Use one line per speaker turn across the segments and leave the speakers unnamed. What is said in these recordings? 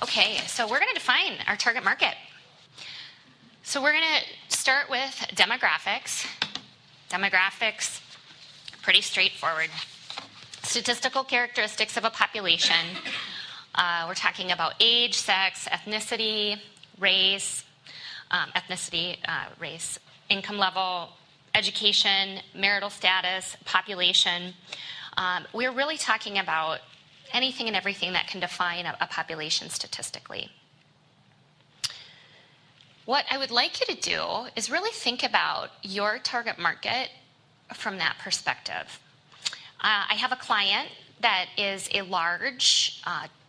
Okay, so we're going to define our target market. So we're going to start with demographics. Demographics, pretty straightforward. Statistical characteristics of a population. We're talking about age, sex, ethnicity, race, income level, education, marital status, population. We're really talking about anything and everything that can define a population statistically. What I would like you to do is really think about your target market from that perspective. I have a client that is a large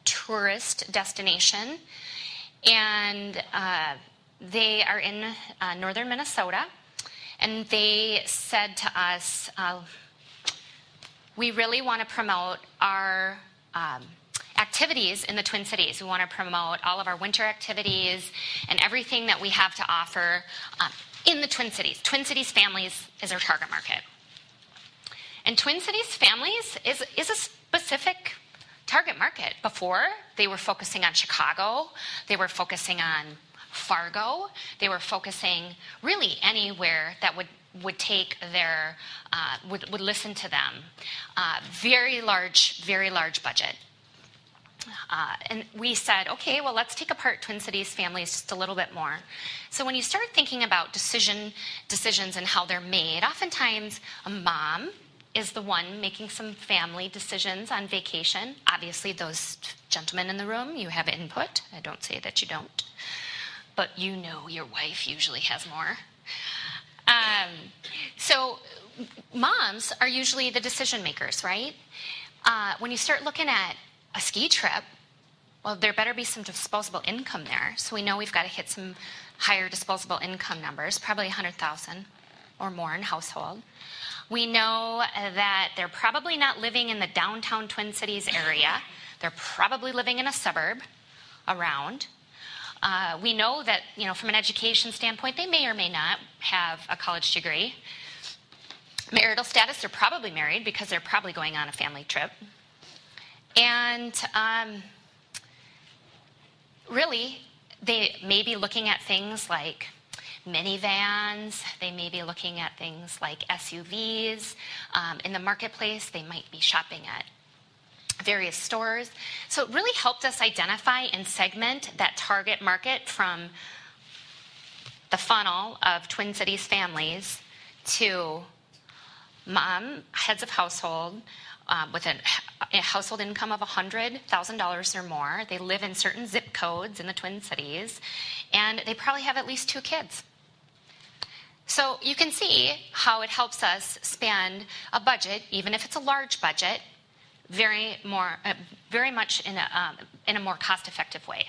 tourist destination, and they are in northern Minnesota, and they said to us, we really want to promote our activities in the Twin Cities. We want to promote all of our winter activities and everything that we have to offer in the Twin Cities. Twin Cities families is our target market. And Twin Cities families is a specific target market. Before, they were focusing on Chicago. They were focusing on Fargo. They were focusing really anywhere that would take their, would listen to them. Very large budget. And we said, okay, well, let's take apart Twin Cities families just a little bit more. So when you start thinking about decisions and how they're made, oftentimes a mom is the one making some family decisions on vacation. Obviously, those gentlemen in the room, you have input. I don't say that you don't. But you know your wife usually has more. So moms are usually the decision makers, right? When you start looking at a ski trip, well, there better be some disposable income there. So we know we've got to hit some higher disposable income numbers, probably 100,000 or more in household. We know that they're probably not living in the downtown Twin Cities area. They're probably living in a suburb around. We know that, from an education standpoint, they may or may not have a college degree. Marital status, they're probably married because they're probably going on a family trip. And really, they may be looking at things like minivans. They may be looking at things like SUVs. In the marketplace, they might be shopping at various stores. So it really helped us identify and segment that target market from the funnel of Twin Cities families to heads of household with a household income of $100,000 or more. They live in certain zip codes in the Twin Cities, and they probably have at least 2 kids. So you can see how it helps us spend a budget, even if it's a large budget, very much in a more cost-effective way.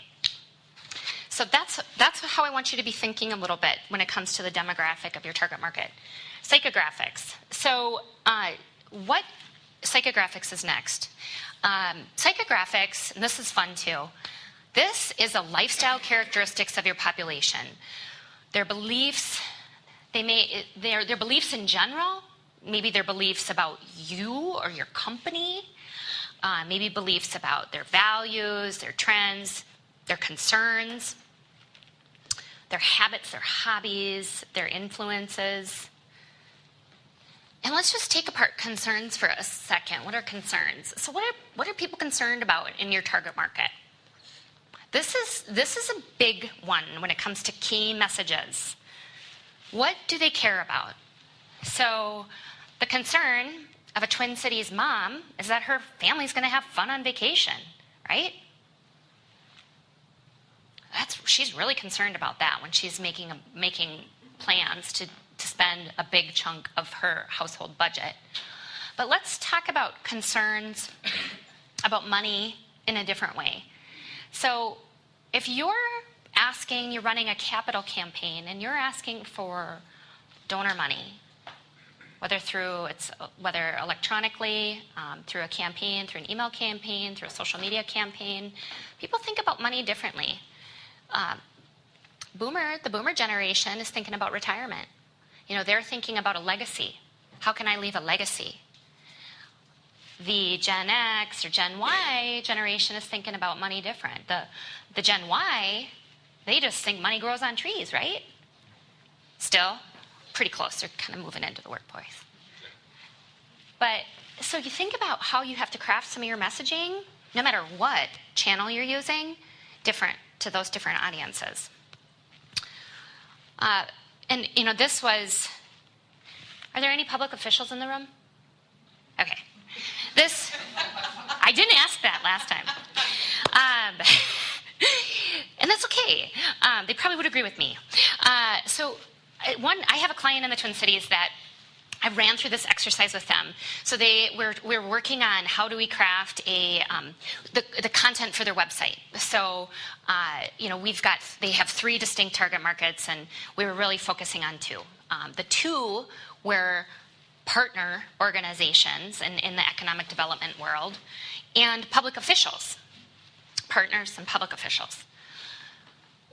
So that's how I want you to be thinking a little bit when it comes to the demographic of your target market. Psychographics. So what psychographics is next? Psychographics, and this is fun too, this is a lifestyle characteristics of your population. Their beliefs, their beliefs in general, maybe their beliefs about you or your company, maybe beliefs about their values, their trends, their concerns, their habits, their hobbies, their influences. And let's just take apart concerns for a second. What are concerns? So what are people concerned about in your target market? This is a big one when it comes to key messages. What do they care about? So the concern of a Twin Cities mom is that her family's going to have fun on vacation, right? She's really concerned about that when she's making plans to spend a big chunk of her household budget. But let's talk about concerns about money in a different way. So if you're running a capital campaign and you're asking for donor money, whether electronically, through a campaign, through an email campaign, through a social media campaign, people think about money differently. The boomer generation is thinking about retirement. They're thinking about a legacy. How can I leave a legacy? The Gen X or Gen Y generation is thinking about money different. The Gen Y, they just think money grows on trees, right? Still, pretty close. They're kind of moving into the workplace. But so you think about how you have to craft some of your messaging, no matter what channel you're using, different to those different audiences. And this was, are there any public officials in the room? Okay. I didn't ask that last time. And that's okay. They probably would agree with me. I have a client in the Twin Cities that I ran through this exercise with them. So we're working on how do we craft the content for their website. So they have 3 distinct target markets, and we were really focusing on 2. The 2 were partner organizations in the economic development world, and public officials, partners and public officials.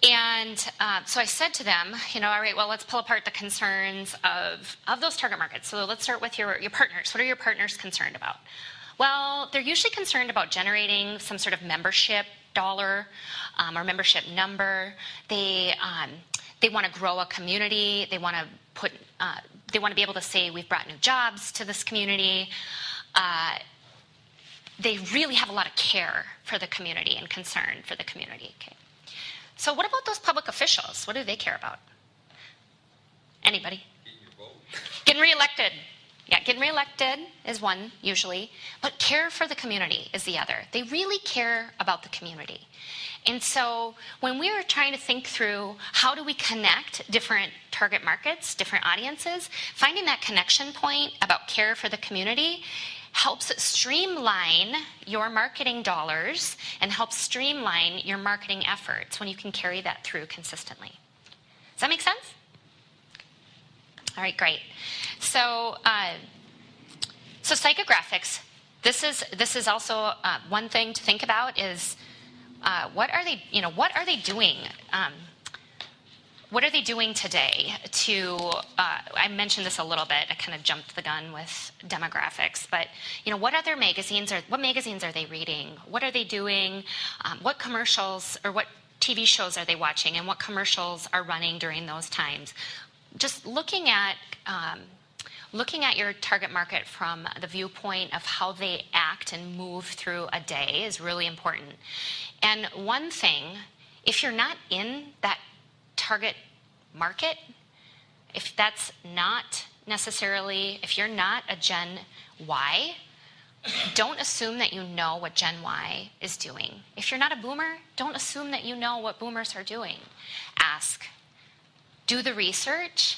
And so I said to them, all right, well, let's pull apart the concerns of those target markets. So let's start with your partners. What are your partners concerned about? Well, they're usually concerned about generating some sort of membership dollar or membership number. They want to grow a community. They want to be able to say we've brought new jobs to this community. They really have a lot of care for the community and concern for the community. Okay. So what about those public officials? What do they care about? Anybody? Getting reelected. Yeah, getting reelected is one, usually. But care for the community is the other. They really care about the community. And so when we were trying to think through how do we connect different target markets, different audiences, finding that connection point about care for the community helps streamline your marketing dollars and helps streamline your marketing efforts when you can carry that through consistently. Does that make sense? All right, great. So psychographics. This is also one thing to think about is what are they doing? What are they doing today to, I mentioned this a little bit, I kind of jumped the gun with demographics, but what other magazines what magazines are they reading? What are they doing? What commercials or what TV shows are they watching, and what commercials are running during those times? Just looking at your target market from the viewpoint of how they act and move through a day is really important. And one thing, if you're not in that target market, if that's not necessarily, if you're not a Gen Y, don't assume that you know what Gen Y is doing. If you're not a boomer, don't assume that you know what boomers are doing. Ask. Do the research.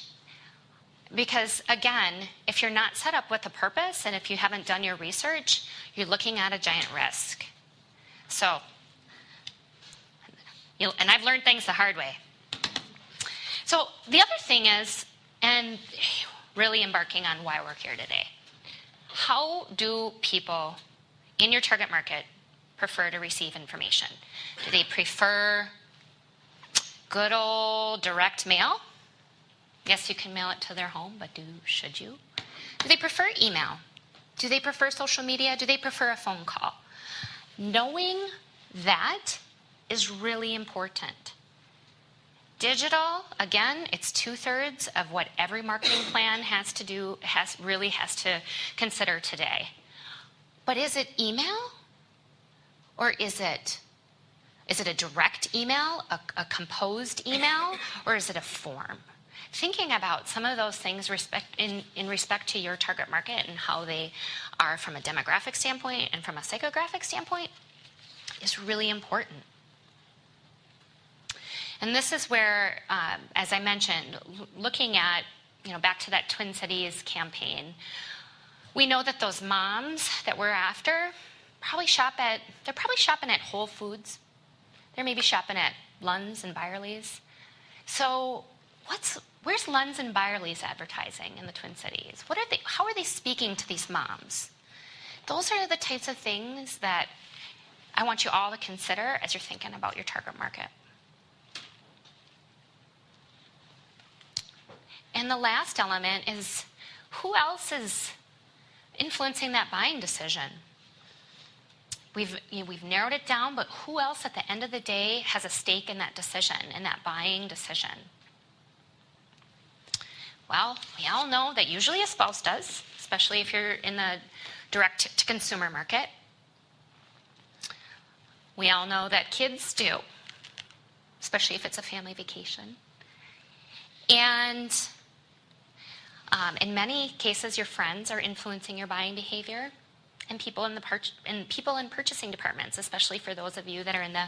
Because again, if you're not set up with a purpose and if you haven't done your research, you're looking at a giant risk. So, and I've learned things the hard way. So the other thing is, and really embarking on why we're here today, how do people in your target market prefer to receive information? Do they prefer good old direct mail? Yes, you can mail it to their home, but should you? Do they prefer email? Do they prefer social media? Do they prefer a phone call? Knowing that is really important. Digital, again, it's 2/3 of what every marketing plan has to consider today. But is it email? Or is it a direct email, a composed email, or is it a form? Thinking about some of those things in respect to your target market and how they are from a demographic standpoint and from a psychographic standpoint is really important. And this is where, as I mentioned, looking at, back to that Twin Cities campaign, we know that those moms that we're after they're probably shopping at Whole Foods. They're maybe shopping at Lunds and Byerly's. So where's Lunds and Byerly's advertising in the Twin Cities? How are they speaking to these moms? Those are the types of things that I want you all to consider as you're thinking about your target market. And the last element is, who else is influencing that buying decision. We've narrowed it down, but who else at the end of the day has a stake in that decision, in that buying decision? Well, we all know that usually a spouse does, especially if you're in the direct-to-consumer market. We all know that kids do, especially if it's a family vacation. And in many cases, your friends are influencing your buying behavior, and people in purchasing departments, especially for those of you that are in the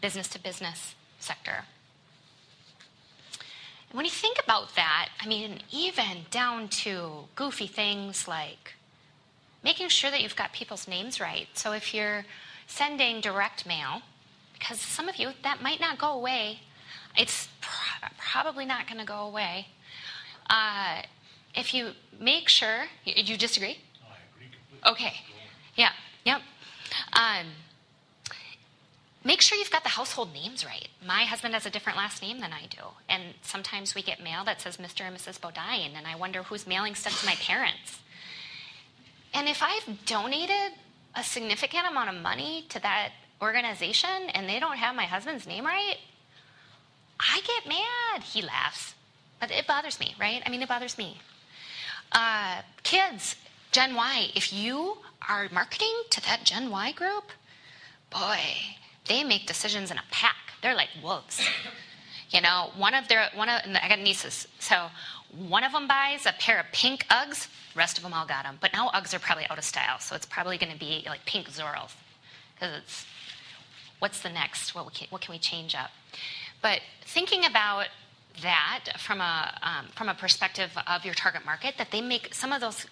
business-to-business sector. And when you think about that, I mean, even down to goofy things like making sure that you've got people's names right. So if you're sending direct mail, because some of you, that might not go away. It's probably not going to go away. If you make sure, you disagree?
No, I agree completely.
Okay. Yeah. Yep. Make sure you've got the household names right. My husband has a different last name than I do. And sometimes we get mail that says Mr. and Mrs. Bodine, and I wonder who's mailing stuff to my parents. And if I've donated a significant amount of money to that organization and they don't have my husband's name right, I get mad. He laughs. But it bothers me, right? I mean, it bothers me. Kids, Gen Y, if you are marketing to that Gen Y group, boy, they make decisions in a pack. They're like wolves. You know, I got nieces, so one of them buys a pair of pink Uggs, the rest of them all got them. But now Uggs are probably out of style, so it's probably going to be like pink Zorros. Because it's, what's the next? What can we change up? But thinking about that from a perspective of your target market, that they make some of those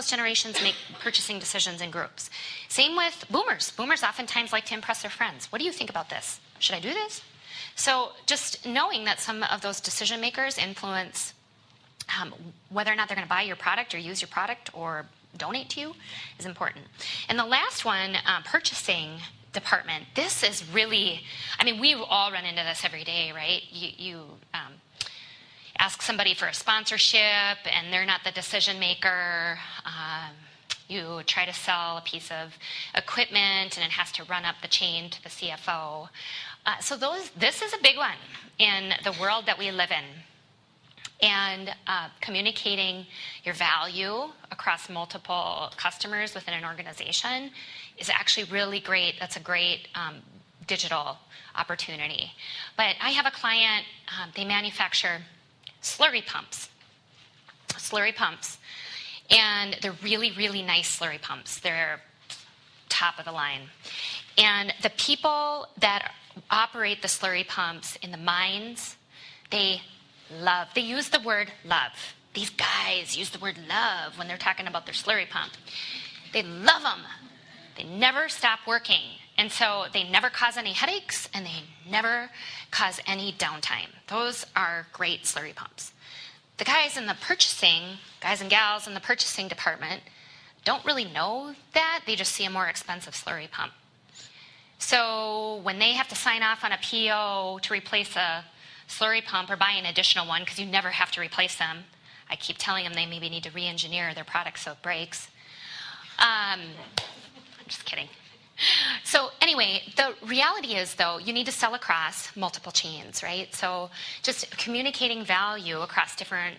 generations make purchasing decisions in groups. Same with boomers. Boomers oftentimes like to impress their friends. What do you think about this? Should I do this? So just knowing that some of those decision makers influence whether or not they're going to buy your product or use your product or donate to you is important. And the last one, purchasing department. This is really, I mean, we all run into this every day, right? You ask somebody for a sponsorship and they're not the decision maker. You try to sell a piece of equipment and it has to run up the chain to the CFO. So this is a big one in the world that we live in. And communicating your value across multiple customers within an organization is actually really great. That's a great digital opportunity. But I have a client, they manufacture slurry pumps. And they're really, really nice slurry pumps. They're top of the line. And the people that operate the slurry pumps in the mines, they use the word love. These guys use the word love when they're talking about their slurry pump. They love them. They never stop working. And so they never cause any headaches and they never cause any downtime. Those are great slurry pumps. The guys and gals in the purchasing department don't really know that. They just see a more expensive slurry pump. So when they have to sign off on a PO to replace a slurry pump or buy an additional one, because you never have to replace them, I keep telling them they maybe need to re-engineer their product so it breaks. I'm just kidding. So anyway, the reality is, though, you need to sell across multiple chains, right? So just communicating value across different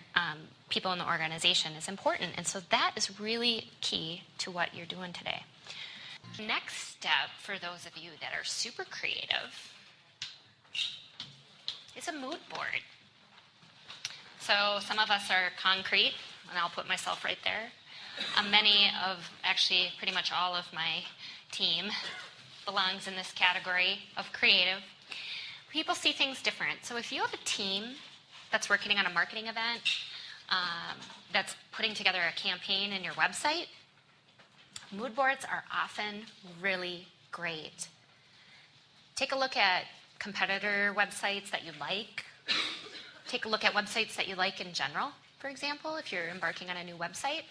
people in the organization is important. And so that is really key to what you're doing today. Next step, for those of you that are super creative, is a mood board. So some of us are concrete, and I'll put myself right there. Pretty much all of my team belongs in this category of creative. People see things different. So if you have a team that's working on a marketing event, that's putting together a campaign in your website, mood boards are often really great. Take a look at competitor websites that you like. Take a look at websites that you like in general, for example, if you're embarking on a new website.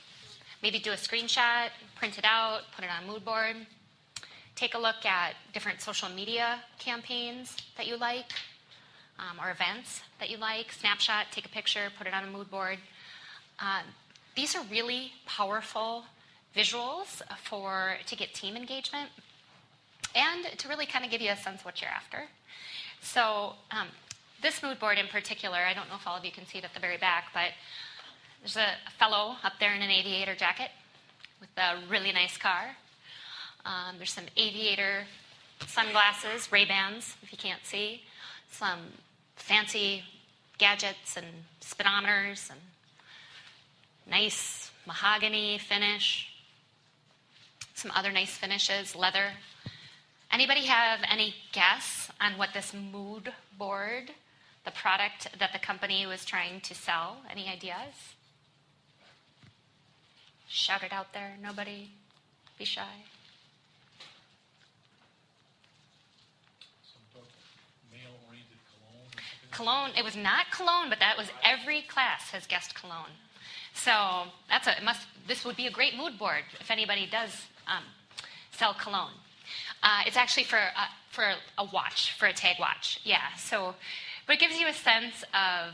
Maybe do a screenshot, print it out, put it on a mood board. Take a look at different social media campaigns that you like, or events that you like. Snapshot, take a picture, put it on a mood board. These are really powerful visuals to get team engagement and to really kind of give you a sense of what you're after. So this mood board in particular, I don't know if all of you can see it at the very back, but there's a fellow up there in an aviator jacket with a really nice car. There's some aviator sunglasses, Ray-Bans, if you can't see, some fancy gadgets and speedometers and nice mahogany finish, some other nice finishes, leather. Anybody have any guess on what this mood board, the product that the company was trying to sell? Any ideas? Shout it out there. Nobody? Be shy.
Male-oriented cologne?
Cologne. It was not cologne, but that was every class has guessed cologne. So this would be a great mood board if anybody does sell cologne. It's actually for a watch, for a tag watch. Yeah. So, but it gives you a sense of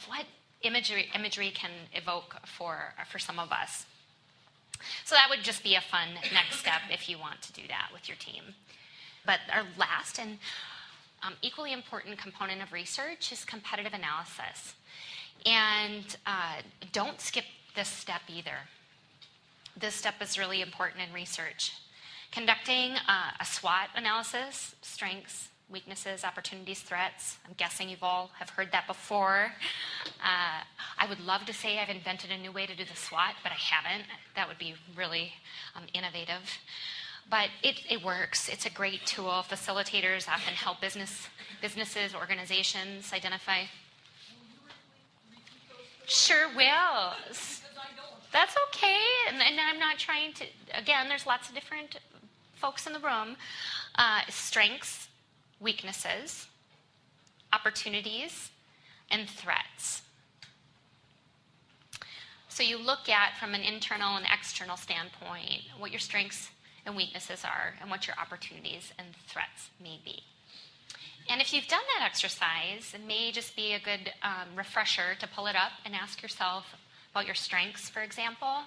what imagery can evoke for some of us. So that would just be a fun next step if you want to do that with your team. But our last and equally important component of research is competitive analysis. And don't skip this step either. This step is really important in research. Conducting a SWOT analysis, strengths, weaknesses, opportunities, threats. I'm guessing you've all have heard that before. I would love to say I've invented a new way to do the SWOT, but I haven't. That would be really innovative. But it works. It's a great tool. Facilitators often help businesses, organizations identify. Sure will. That's okay. And I'm not trying to, again, there's lots of different folks in the room. Strengths, weaknesses, opportunities, and threats. So you look at, from an internal and external standpoint, what your strengths and weaknesses are and what your opportunities and threats may be. And if you've done that exercise, it may just be a good refresher to pull it up and ask yourself about your strengths, for example.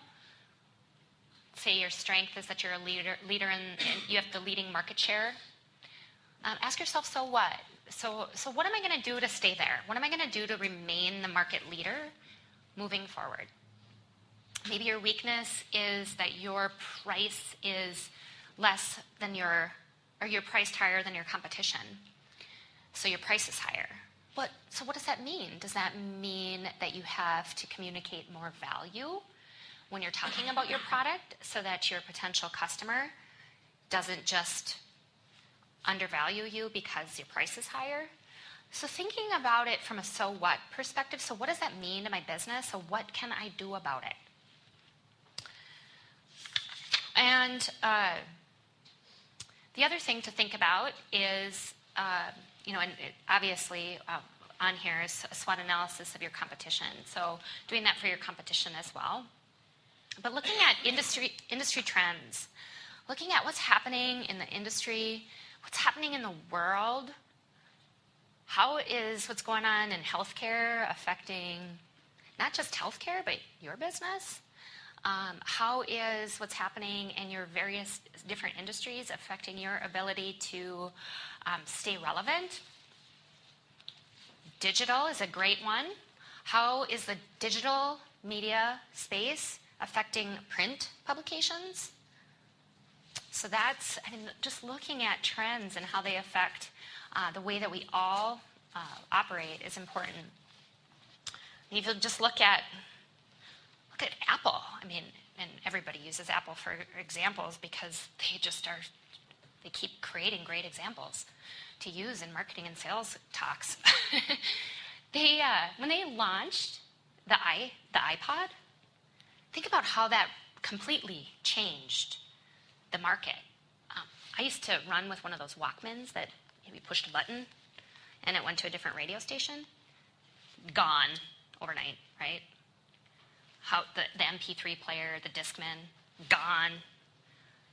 Say your strength is that you're a leader and you have the leading market share. Ask yourself, so what? So what am I going to do to stay there? What am I going to do to remain the market leader moving forward? Maybe your weakness is that your price is less than your priced higher than your competition. So your price is higher. So what does that mean? Does that mean that you have to communicate more value when you're talking about your product so that your potential customer doesn't just undervalue you because your price is higher? So thinking about it from a so what perspective, so what does that mean to my business? So what can I do about it? And the other thing to think about is, and obviously on here is a SWOT analysis of your competition. So doing that for your competition as well. But looking at industry trends, looking at what's happening in the industry, what's happening in the world, how is what's going on in healthcare affecting not just healthcare, but your business? How is what's happening in your various different industries affecting your ability to stay relevant? Digital is a great one. How is the digital media space affecting print publications? So that's, just looking at trends and how they affect the way that we all operate is important. And if you just look at Apple, and everybody uses Apple for examples because they keep creating great examples to use in marketing and sales talks. When they launched the iPod, think about how that completely changed the market. I used to run with one of those Walkmans that maybe pushed a button and it went to a different radio station. Gone overnight, right? How the MP3 player, the Discman, gone.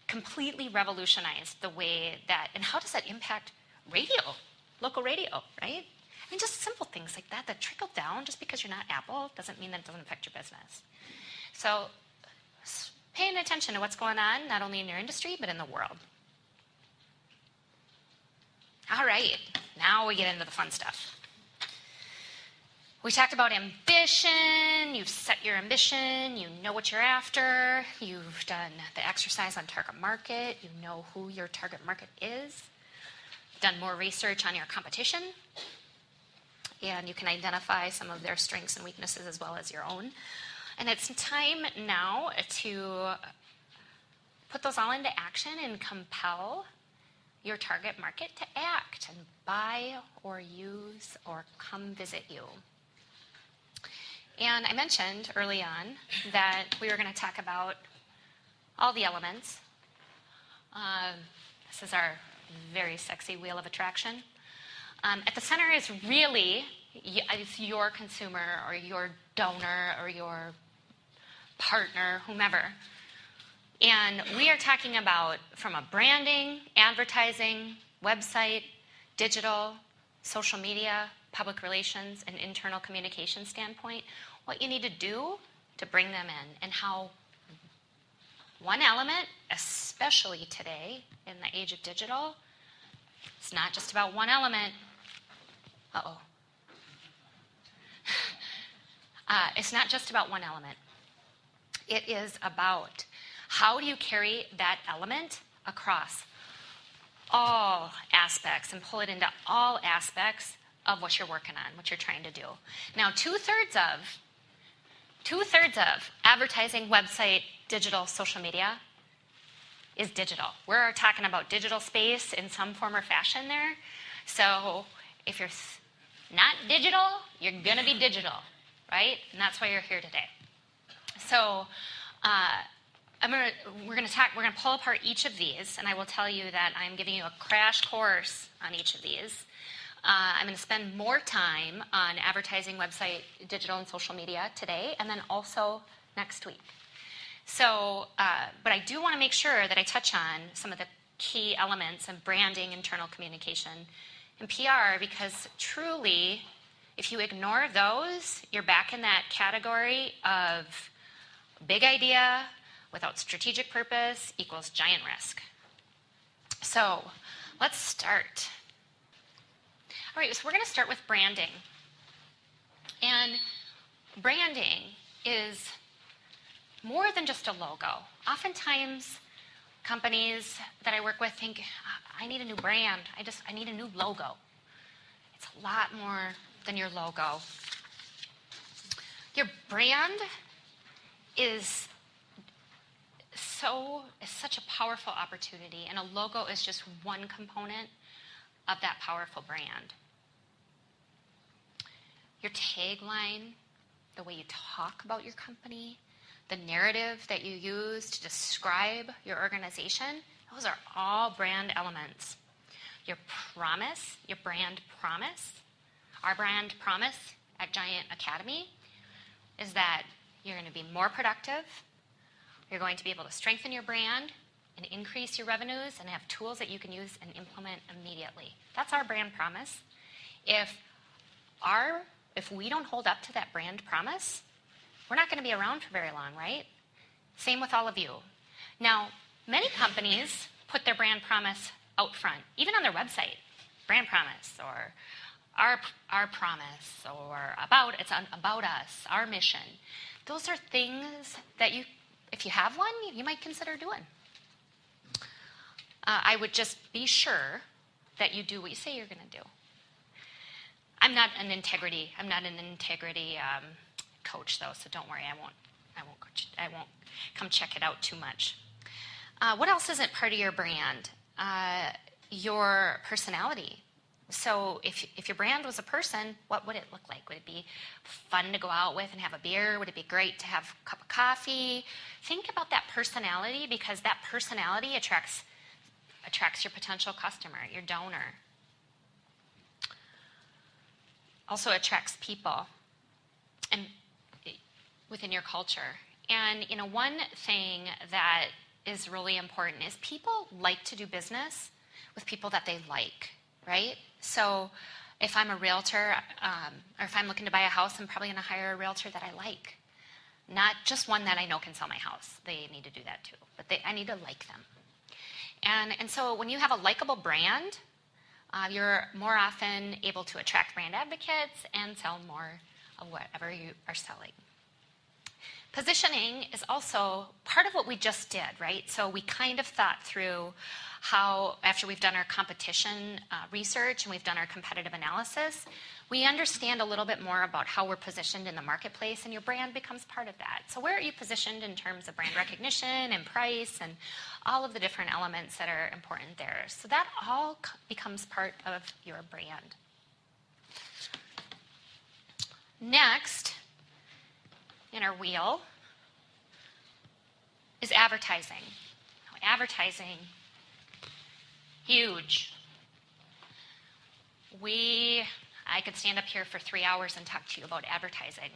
Completely revolutionized the way that, and how does that impact radio, local radio, right? I mean, just simple things like that trickle down. Just because you're not Apple doesn't mean that it doesn't affect your business. So paying attention to what's going on, not only in your industry, but in the world. All right, now we get into the fun stuff. We talked about ambition. You've set your ambition. You know what you're after. You've done the exercise on target market. You know who your target market is. Done more research on your competition. And you can identify some of their strengths and weaknesses as well as your own. And it's time now to put those all into action and compel your target market to act and buy or use or come visit you. And I mentioned early on that we were going to talk about all the elements. This is our very sexy wheel of attraction. At the center is really your consumer or your donor or your partner, whomever. And we are talking about from a branding, advertising, website, digital, social media, public relations, and internal communication standpoint, what you need to do to bring them in and how one element, especially today in the age of digital, it's not just about one element. It's not just about one element. It is about how do you carry that element across all aspects and pull it into all aspects of what you're working on, what you're trying to do. Now, two-thirds of advertising, website, digital, social media is digital. We're talking about digital space in some form or fashion there. So if you're not digital, you're going to be digital, right? And that's why you're here today. So we're going to pull apart each of these, and I will tell you that I'm giving you a crash course on each of these. I'm going to spend more time on advertising, website, digital, and social media today, and then also next week. So, but I do want to make sure that I touch on some of the key elements of branding, internal communication, and PR, because truly, if you ignore those, you're back in that category of big idea without strategic purpose equals giant risk. So let's start. All right, so we're going to start with branding. And branding is more than just a logo. Oftentimes, companies that I work with think, I need a new brand. I need a new logo. It's a lot more than your logo. Your brand is such a powerful opportunity, and a logo is just one component of that powerful brand. Your tagline, the way you talk about your company, the narrative that you use to describe your organization, those are all brand elements. Your promise, your brand promise, our brand promise at Giant Academy is that you're going to be more productive, you're going to be able to strengthen your brand and increase your revenues and have tools that you can use and implement immediately. That's our brand promise. If we don't hold up to that brand promise, we're not going to be around for very long, right? Same with all of you. Now, many companies put their brand promise out front, even on their website. Brand promise, or our promise, or it's about us, our mission. Those are things that if you have one, you might consider doing. I would just be sure that you do what you say you're going to do. I'm not an integrity coach, though, so don't worry. I won't come check it out too much. What else isn't part of your brand? Your personality. So if your brand was a person, what would it look like? Would it be fun to go out with and have a beer? Would it be great to have a cup of coffee? Think about that personality, because that personality attracts your potential customer, your donor. Also attracts people and within your culture. And one thing that is really important is people like to do business with people that they like, right? So If I'm a realtor, or if I'm looking to buy a house, I'm probably going to hire a realtor that I like. Not just one that I know can sell my house. They need to do that too, but I need to like them. And so when you have a likable brand, you're more often able to attract brand advocates and sell more of whatever you are selling. Positioning is also part of what we just did, right? So we kind of thought through how, after we've done our competition research and we've done our competitive analysis, we understand a little bit more about how we're positioned in the marketplace, and your brand becomes part of that. So where are you positioned in terms of brand recognition and price and all of the different elements that are important there? So that all becomes part of your brand. Next, in our wheel, is advertising. Advertising, huge. I could stand up here for 3 hours and talk to you about advertising.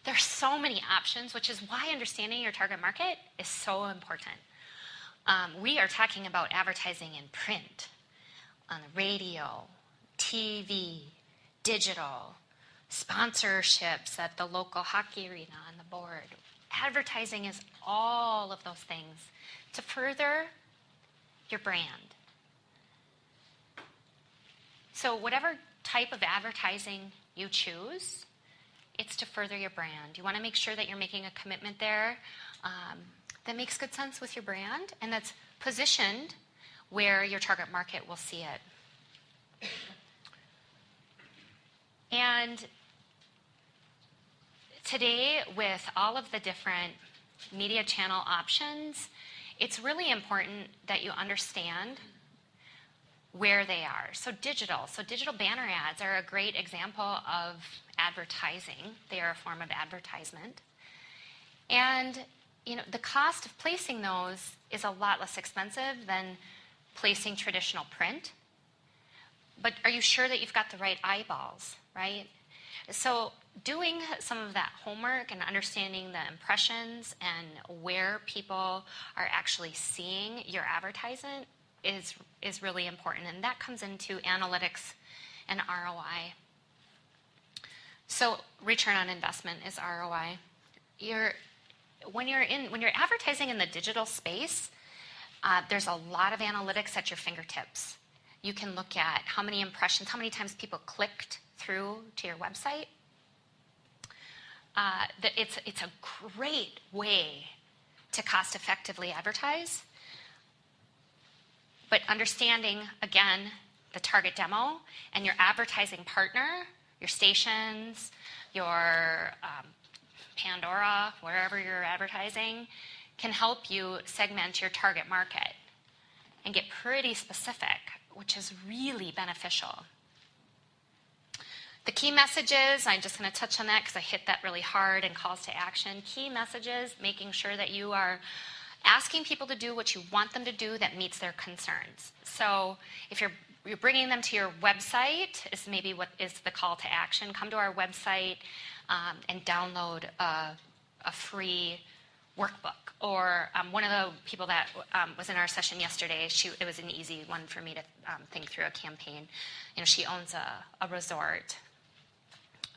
There's so many options, which is why understanding your target market is so important. We are talking about advertising in print, on the radio, TV, digital, sponsorships at the local hockey arena on the board. Advertising is all of those things to further your brand. So whatever type of advertising you choose, it's to further your brand. You want to make sure that you're making a commitment there that makes good sense with your brand and that's positioned where your target market will see it. And today, with all of the different media channel options, it's really important that you understand where they are. So digital banner ads are a great example of advertising. They are a form of advertisement. And the cost of placing those is a lot less expensive than placing traditional print. But are you sure that you've got the right eyeballs, right? So doing some of that homework and understanding the impressions and where people are actually seeing your advertisement is really important. And that comes into analytics and ROI. So return on investment is ROI. When you're advertising in the digital space, there's a lot of analytics at your fingertips. You can look at how many impressions, how many times people clicked through to your website. It's a great way to cost effectively advertise. But understanding, again, the target demo and your advertising partner, your stations, your Pandora, wherever you're advertising, can help you segment your target market and get pretty specific, which is really beneficial. The key messages, I'm just going to touch on that because I hit that really hard in calls to action. Key messages, making sure that you are asking people to do what you want them to do that meets their concerns. So if you're bringing them to your website, is maybe what is the call to action. Come to our website and download a free workbook. Or one of the people that was in our session yesterday, it was an easy one for me to think through a campaign. She owns a resort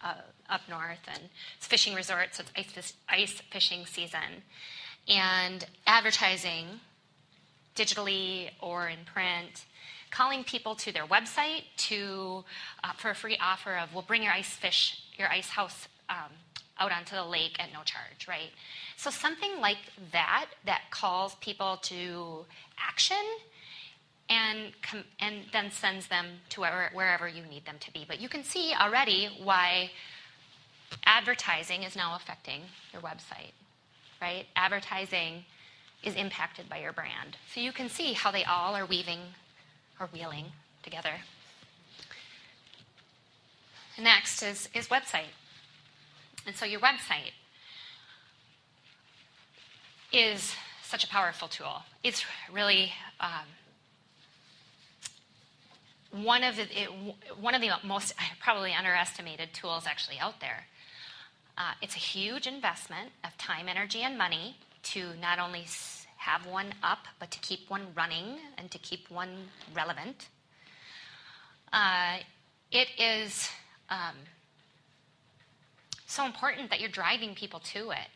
up north, and it's a fishing resort, so it's ice fishing season. And advertising, digitally or in print, calling people to their website for a free offer of, we'll bring your ice house out onto the lake at no charge, right? So something like that calls people to action and then sends them to wherever you need them to be. But you can see already why advertising is now affecting your website, right? Advertising is impacted by your brand. So you can see how they all are weaving or wheeling together. Next is website. And so your website is such a powerful tool. It's really one of the most probably underestimated tools actually out there. It's a huge investment of time, energy, and money to not only have one up, but to keep one running and to keep one relevant. it is so important that you're driving people to it,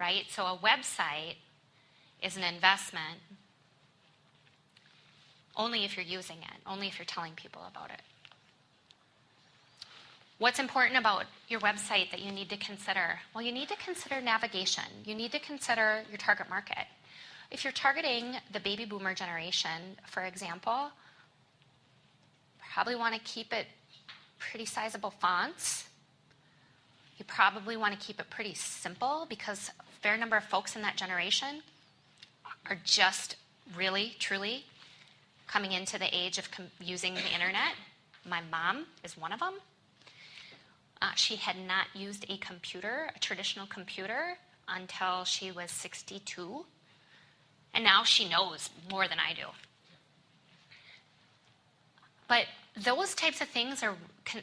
right? So a website is an investment only if you're using it, only if you're telling people about it. What's important about your website that you need to consider? Well, you need to consider navigation. You need to consider your target market. If you're targeting the baby boomer generation, for example, probably want to keep it pretty sizable fonts. You probably want to keep it pretty simple because a fair number of folks in that generation are just really, truly coming into the age of using the internet. My mom is one of them. She had not used a computer, a traditional computer, until she was 62. And now she knows more than I do. But those types of things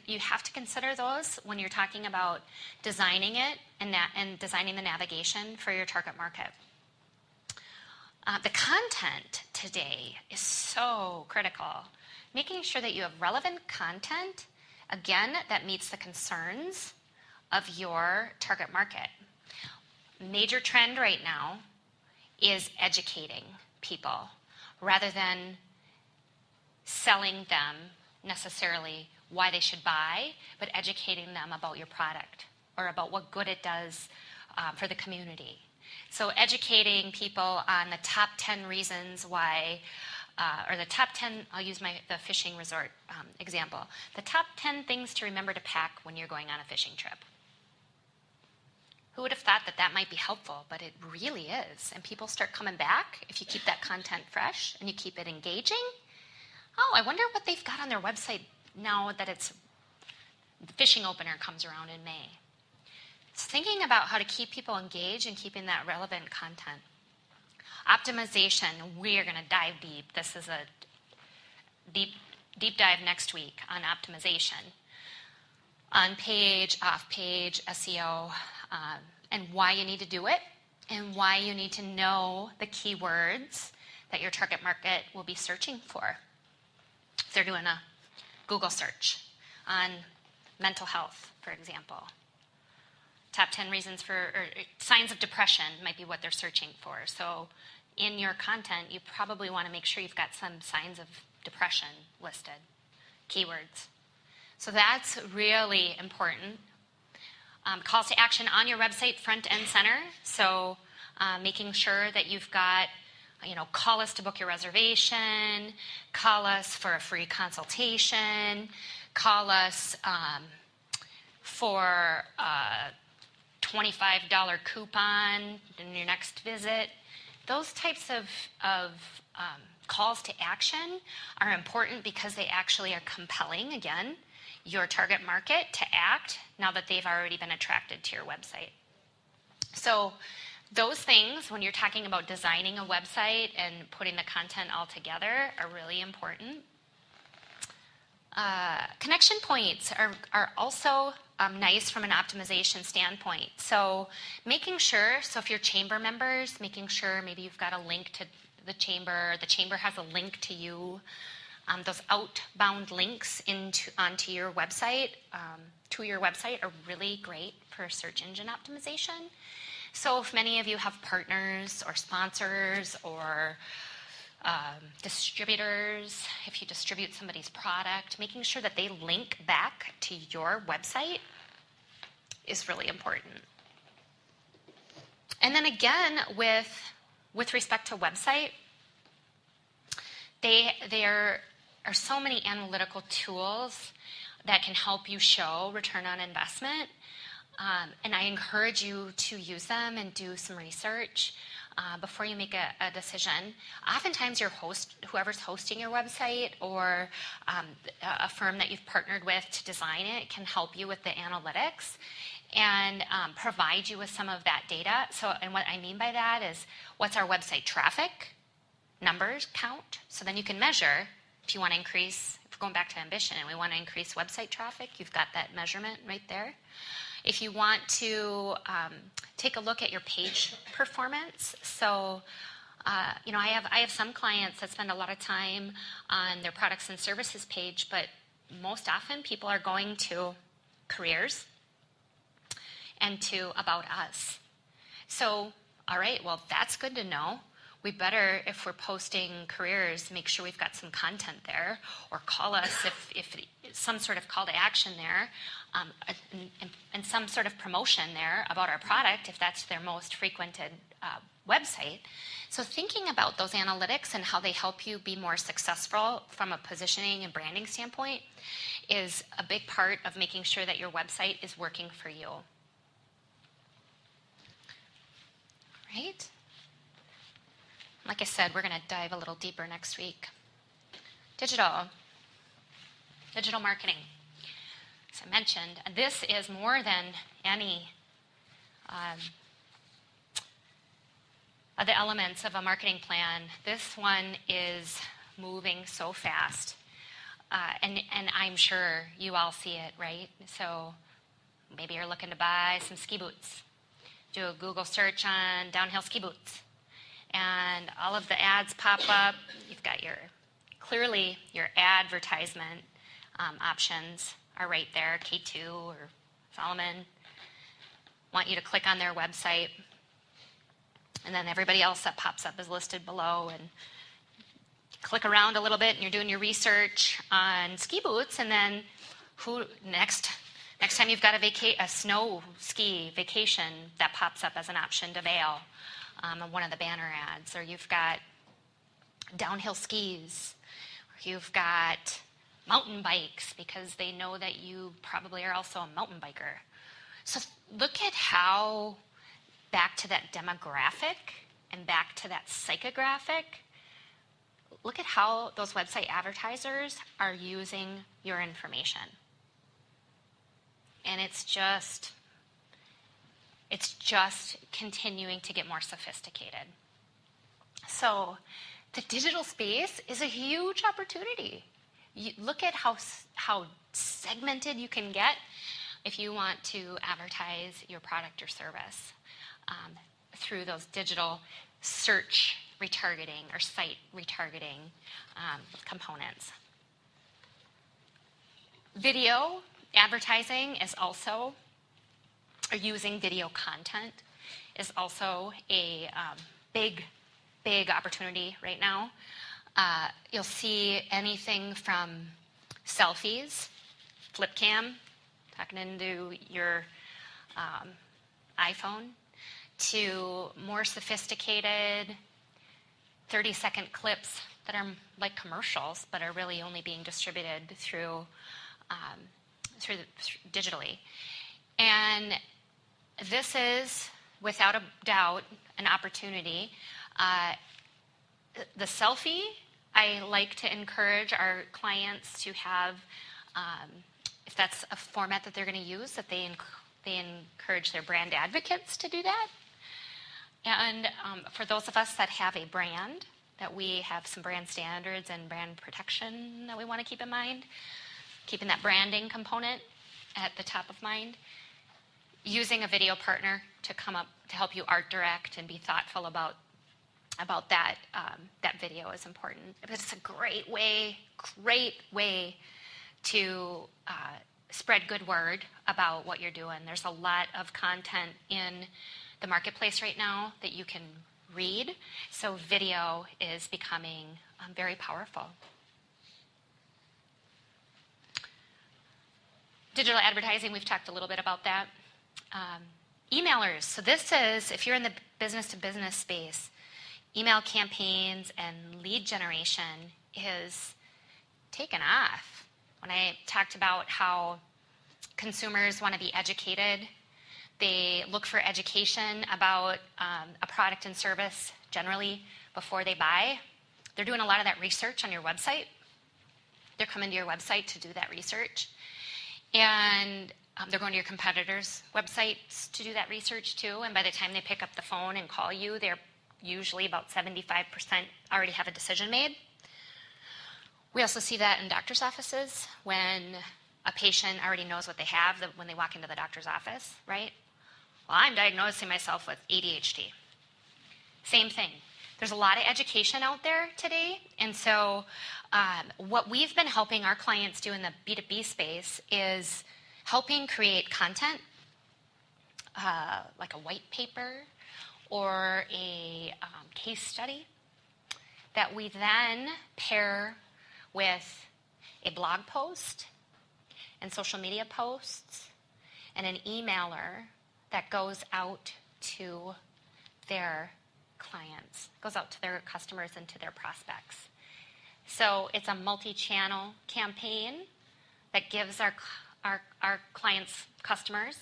you have to consider those when you're talking about designing it and designing the navigation for your target market. The content today is so critical. Making sure that you have relevant content, again, that meets the concerns of your target market. Major trend right now is educating people rather than selling them necessarily why they should buy, but educating them about your product or about what good it does for the community. So educating people on the top 10 reasons why, or the top 10, I'll use the fishing resort example, the top 10 things to remember to pack when you're going on a fishing trip. Who would have thought that that might be helpful, but it really is. And people start coming back if you keep that content fresh and you keep it engaging. Oh, I wonder what they've got on their website now that the fishing opener comes around in May. It's thinking about how to keep people engaged and keeping that relevant content. Optimization, we are going to dive deep. This is a deep dive next week on optimization. On page, off page, SEO, and why you need to do it, and why you need to know the keywords that your target market will be searching for. If they're doing a Google search on mental health, for example. Top 10 reasons or signs of depression might be what they're searching for. So in your content, you probably want to make sure you've got some signs of depression listed, keywords. So that's really important. Calls to action on your website, front and center. So making sure that you've got, call us to book your reservation, call us for a free consultation, call us for a $25 coupon in your next visit. Those types of calls to action are important because they actually are compelling, again, your target market to act now that they've already been attracted to your website. So those things, when you're talking about designing a website and putting the content all together, are really important. Connection points are also nice from an optimization standpoint. So making sure, so if you're chamber members, making sure maybe you've got a link to the chamber has a link to you. Those outbound links onto your website, to your website, are really great for search engine optimization. So if many of you have partners or sponsors or distributors, if you distribute somebody's product, making sure that they link back to your website is really important. And then again, with respect to website, there are so many analytical tools that can help you show return on investment. And I encourage you to use them and do some research before you make a decision. Oftentimes whoever's hosting your website or a firm that you've partnered with to design it can help you with the analytics and provide you with some of that data. So, and what I mean by that is, what's our website traffic numbers count? So then you can measure if you want to increase, if we're going back to ambition and we want to increase website traffic, you've got that measurement right there. If you want to take a look at your page performance, so I have some clients that spend a lot of time on their products and services page, but most often people are going to careers and to About Us. So, all right, well, that's good to know. We better, if we're posting careers, make sure we've got some content there, or call us if some sort of call to action there, and some sort of promotion there about our product if that's their most frequented website. So thinking about those analytics and how they help you be more successful from a positioning and branding standpoint is a big part of making sure that your website is working for you. Right? Like I said, we're going to dive a little deeper next week. Digital marketing. As I mentioned, this is more than any of the elements of a marketing plan. This one is moving so fast. And I'm sure you all see it, right? So maybe you're looking to buy some ski boots. Do a Google search on downhill ski boots. And all of the ads pop up. You've got clearly your advertisement options are right there. K2 or Salomon want you to click on their website. And then everybody else that pops up is listed below. And click around a little bit and you're doing your research on ski boots. And then next time you've got a snow ski vacation that pops up as an option to Vail. On one of the banner ads, or you've got downhill skis, or you've got mountain bikes because they know that you probably are also a mountain biker. So look at how, back to that demographic and back to that psychographic, look at how those website advertisers are using your information. And it's just continuing to get more sophisticated. So the digital space is a huge opportunity. You look at how segmented you can get if you want to advertise your product or service through those digital search retargeting or site retargeting components. Video advertising is also, or using video content is also a big opportunity right now. You'll see anything from selfies, flip cam, talking into your iPhone, to more sophisticated 30-second clips that are like commercials, but are really only being distributed through digitally. And this is, without a doubt, an opportunity. The selfie, I like to encourage our clients to have, if that's a format that they're going to use, that they encourage their brand advocates to do that. And for those of us that have a brand, that we have some brand standards and brand protection that we want to keep in mind, keeping that branding component at the top of mind. Using a video partner to help you art direct and be thoughtful about that video is important. It's a great way to spread good word about what you're doing. There's a lot of content in the marketplace right now that you can read, so video is becoming very powerful. Digital advertising, we've talked a little bit about that. Emailers. So this is, if you're in the business-to-business space, email campaigns and lead generation is taken off. When I talked about how consumers want to be educated, they look for education about a product and service generally before they buy. They're doing a lot of that research on your website. They're coming to your website to do that research. And they're going to your competitors' websites to do that research too. And by the time they pick up the phone and call you, they're usually about 75% already have a decision made. We also see that in doctor's offices when a patient already knows what they have when they walk into the doctor's office, right? Well, I'm diagnosing myself with ADHD. Same thing. There's a lot of education out there today, and so What we've been helping our clients do in the B2B space is helping create content, like a white paper or a case study that we then pair with a blog post and social media posts and an emailer that goes out to their clients, goes out to their customers and to their prospects. So it's a multi-channel campaign that gives our clients, customers,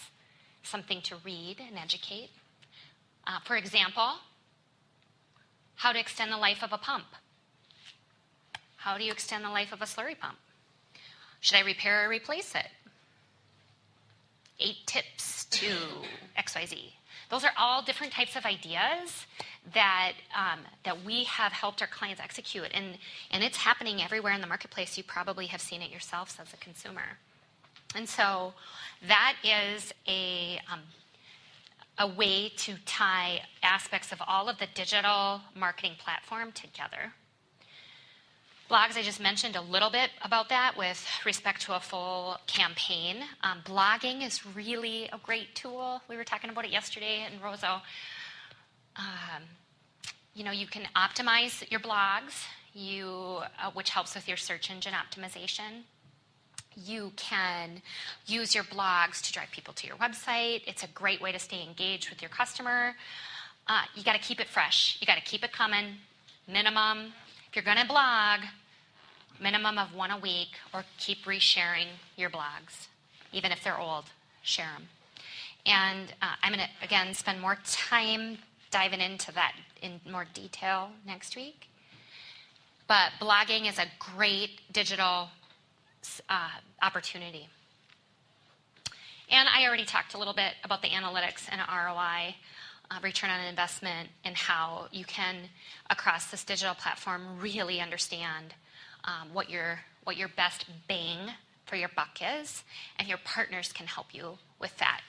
something to read and educate. For example, how to extend the life of a pump. How do you extend the life of a slurry pump? Should I repair or replace it? 8 tips to XYZ. Those are all different types of ideas that we have helped our clients execute. And it's happening everywhere in the marketplace. You probably have seen it yourselves as a consumer. And so that is a way to tie aspects of all of the digital marketing platform together. Blogs, I just mentioned a little bit about that with respect to a full campaign. Blogging is really a great tool. We were talking about it yesterday in Roseau. You can optimize your blogs, which helps with your search engine optimization. You can use your blogs to drive people to your website. It's a great way to stay engaged with your customer. You got to keep it fresh. You got to keep it coming. Minimum, if you're going to blog, minimum of 1 a week, or keep resharing your blogs. Even if they're old, share them. And I'm going to, again, spend more time diving into that in more detail next week. But blogging is a great digital opportunity. And I already talked a little bit about the analytics and ROI, return on investment, and how you can, across this digital platform, really understand what your best bang for your buck is, and your partners can help you with that.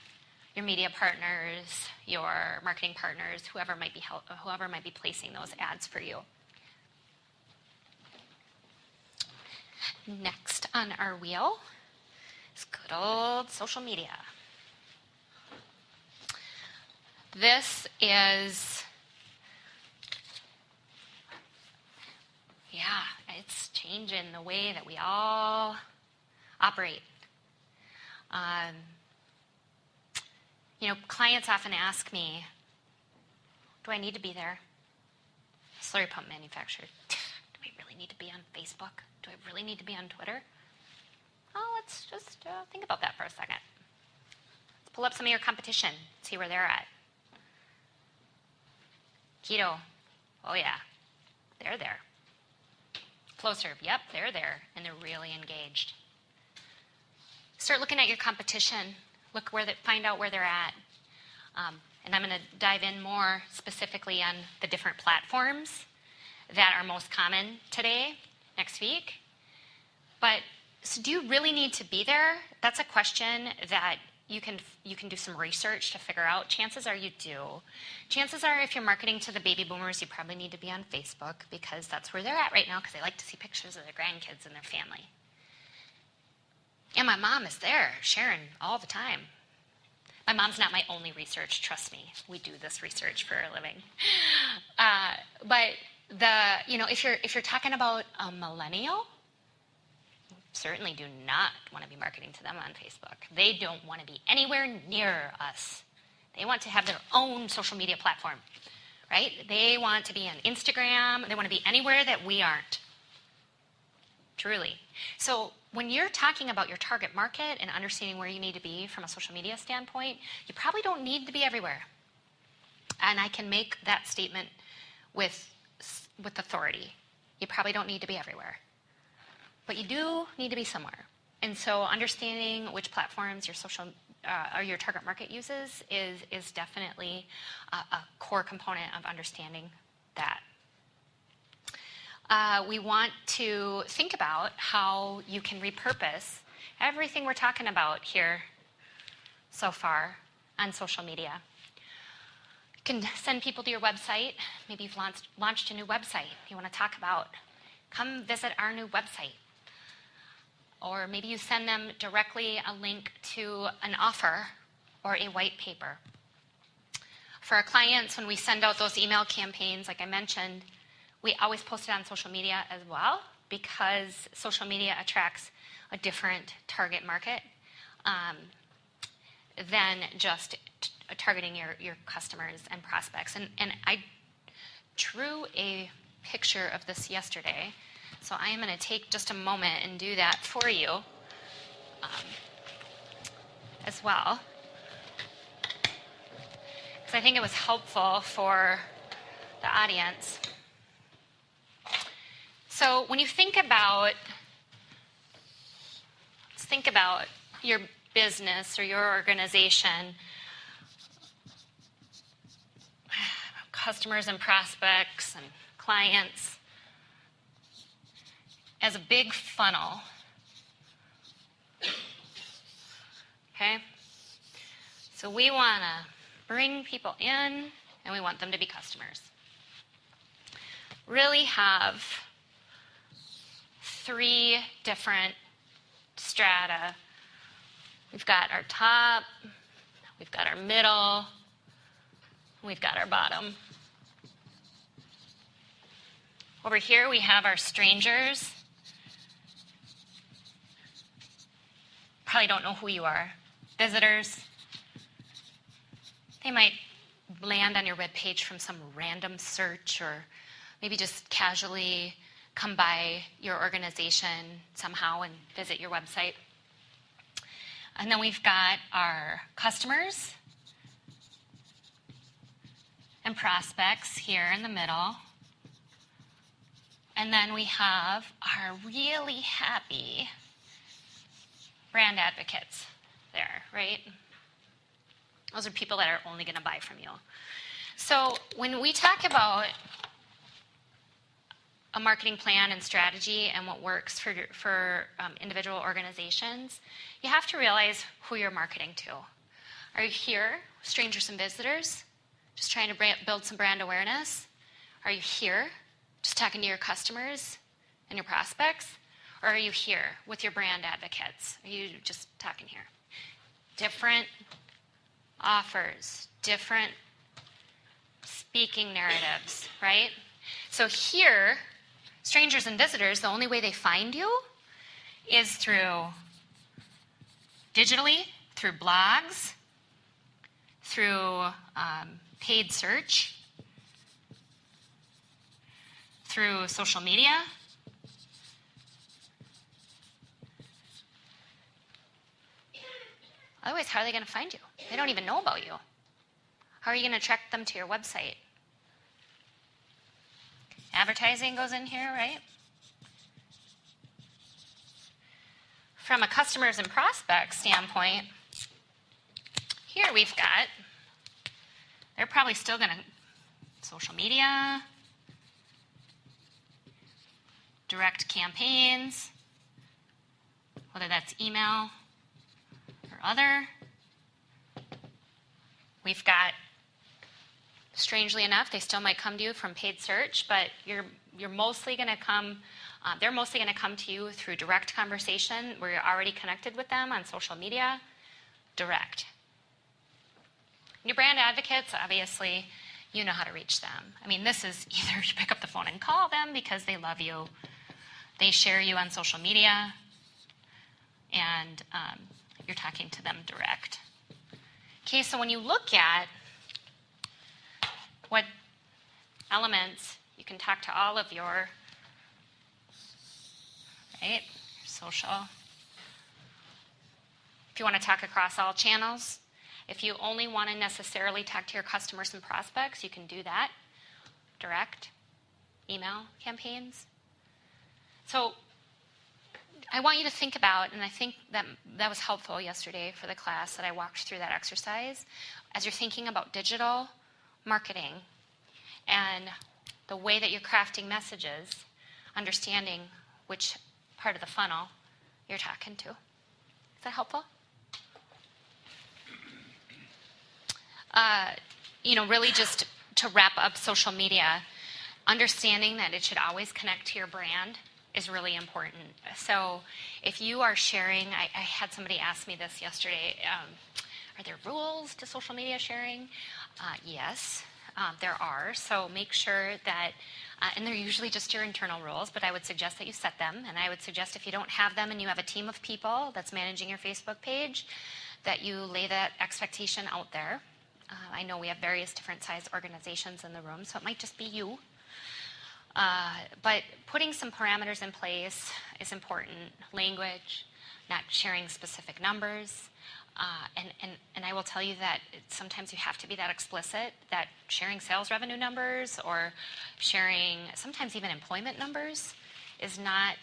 Your media partners, your marketing partners, whoever might be placing those ads for you. Next on our wheel is good old social media. This is, it's changing the way that we all operate. Clients often ask me, do I need to be there? Slurry pump manufacturer. Do I really need to be on Facebook? Do I really need to be on Twitter? Oh, let's just think about that for a second. Let's pull up some of your competition, see where they're at. Keto. Oh, yeah. They're there. FlowServe. Yep, they're there, and they're really engaged. Start looking at your competition. Find out where they're at. And I'm going to dive in more specifically on the different platforms that are most common today, next week. But so do you really need to be there? That's a question that you can do some research to figure out. Chances are you do. Chances are if you're marketing to the baby boomers, you probably need to be on Facebook because that's where they're at right now because they like to see pictures of their grandkids and their family. And my mom is there sharing all the time. My mom's not my only research, trust me. We do this research for a living. But if you're talking about a millennial, certainly do not want to be marketing to them on Facebook. They don't want to be anywhere near us. They want to have their own social media platform, right? They want to be on Instagram. They want to be anywhere that we aren't. Truly. So when you're talking about your target market and understanding where you need to be from a social media standpoint, you probably don't need to be everywhere. And I can make that statement with authority. You probably don't need to be everywhere. But you do need to be somewhere. And so understanding which platforms or your target market uses is definitely a core component of understanding that. We want to think about how you can repurpose everything we're talking about here so far on social media. You can send people to your website. Maybe you've launched a new website. You want to talk about come visit our new website. Or maybe you send them directly a link to an offer or a white paper. For our clients, when we send out those email campaigns, like I mentioned, we always post it on social media as well, because social media attracts a different target market than just targeting your customers and prospects. And I drew a picture of this yesterday, so I am going to take just a moment and do that for you as well, because I think it was helpful for the audience. So when you think about your business or your organization, customers and prospects and clients, as a big funnel. Okay? So we want to bring people in, and we want them to be customers. Really have 3 different strata. We've got our top, we've got our middle, we've got our bottom. Over here we have our strangers. Probably don't know who you are. Visitors. They might land on your webpage from some random search, or maybe just casually come by your organization somehow and visit your website. And then we've got our customers and prospects here in the middle. And then we have our really happy brand advocates there, right? Those are people that are only going to buy from you. So when we talk about a marketing plan and strategy and what works for individual organizations, you have to realize who you're marketing to. Are you here, strangers and visitors, just trying to build some brand awareness? Are you here, just talking to your customers and your prospects? Or are you here with your brand advocates? Are you just talking here? Different offers, different speaking narratives, right? So here, strangers and visitors, the only way they find you is through digitally, through blogs, through paid search, through social media. Otherwise, how are they going to find you? They don't even know about you. How are you going to attract them to your website? Advertising goes in here, right? From a customers and prospects standpoint, here we've got, they're probably still going to social media, direct campaigns, whether that's email or other. We've got, strangely enough, they still might come to you from paid search, but you're mostly going to come, they're mostly going to come to you through direct conversation where you're already connected with them on social media, direct. Your brand advocates, obviously, you know how to reach them. I mean, this is either you pick up the phone and call them because they love you, they share you on social media, and you're talking to them direct. Okay, so when you look at what elements, you can talk to all of your, right, your social. If you want to talk across all channels, if you only want to necessarily talk to your customers and prospects, you can do that. Direct, email campaigns. So I want you to think about, and I think that was helpful yesterday for the class that I walked through that exercise, as you're thinking about digital marketing and the way that you're crafting messages, understanding which part of the funnel you're talking to. Is that helpful? Really just to wrap up social media, understanding that it should always connect to your brand is really important. So if you are sharing, I had somebody ask me this yesterday, are there rules to social media sharing? Yes, there are. So make sure that, and they're usually just your internal rules, but I would suggest that you set them. And I would suggest if you don't have them and you have a team of people that's managing your Facebook page, that you lay that expectation out there. I know we have various different size organizations in the room, so it might just be you. But putting some parameters in place is important. Language, not sharing specific numbers. And I will tell you that sometimes you have to be that explicit, that sharing sales revenue numbers or sharing sometimes even employment numbers is not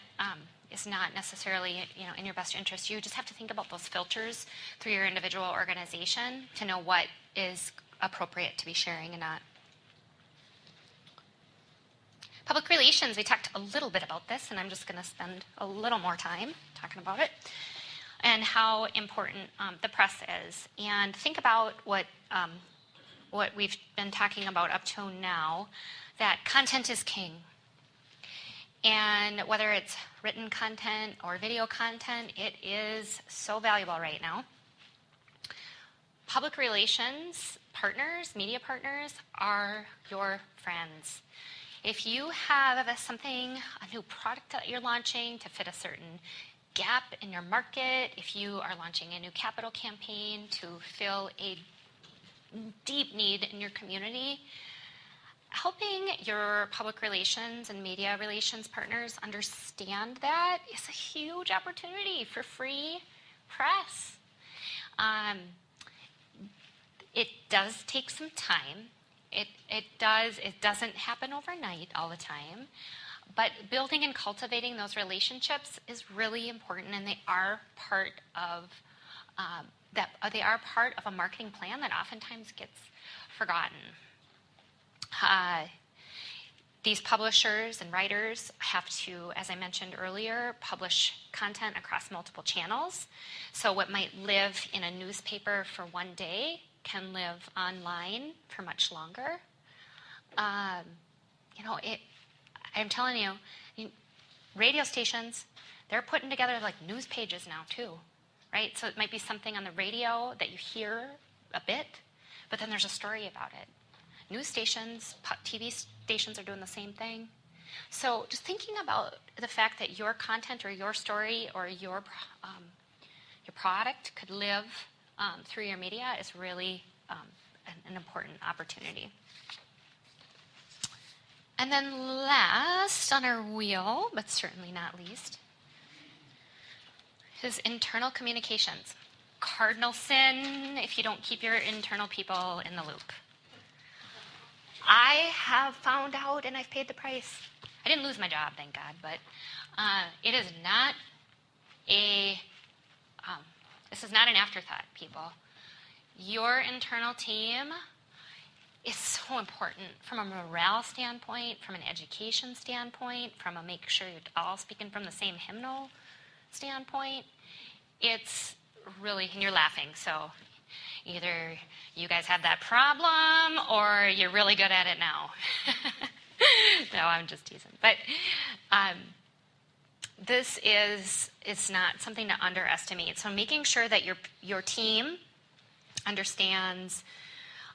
necessarily in your best interest. You just have to think about those filters through your individual organization to know what is appropriate to be sharing and not. Public relations, we talked a little bit about this, and I'm just going to spend a little more time talking about it and how important the press is. And think about what we've been talking about up to now, that content is king. And whether it's written content or video content, it is so valuable right now. Public relations partners, media partners, are your friends. If you have a new product that you're launching to fit a certain gap in your market, if you are launching a new capital campaign to fill a deep need in your community, helping your public relations and media relations partners understand that is a huge opportunity for free press. It does take some time. It doesn't happen overnight all the time, but building and cultivating those relationships is really important, and they are part of a marketing plan that oftentimes gets forgotten. These publishers and writers have to, as I mentioned earlier, publish content across multiple channels. So what might live in a newspaper for one day can live online for much longer. I'm telling you, radio stations, they're putting together like news pages now too, right? So it might be something on the radio that you hear a bit, but then there's a story about it. News stations, TV stations are doing the same thing. So just thinking about the fact that your content or your story or your product could live through your media is really an important opportunity. And then last on our wheel, but certainly not least, is internal communications. Cardinal sin if you don't keep your internal people in the loop. I have found out, and I've paid the price. I didn't lose my job, thank God, but it is not this is not an afterthought, people. Your internal team is so important from a morale standpoint, from an education standpoint, from a make sure you're all speaking from the same hymnal standpoint. It's really, and you're laughing, so either you guys have that problem or you're really good at it now. No, I'm just teasing. But this is not something to underestimate. So making sure that your team understands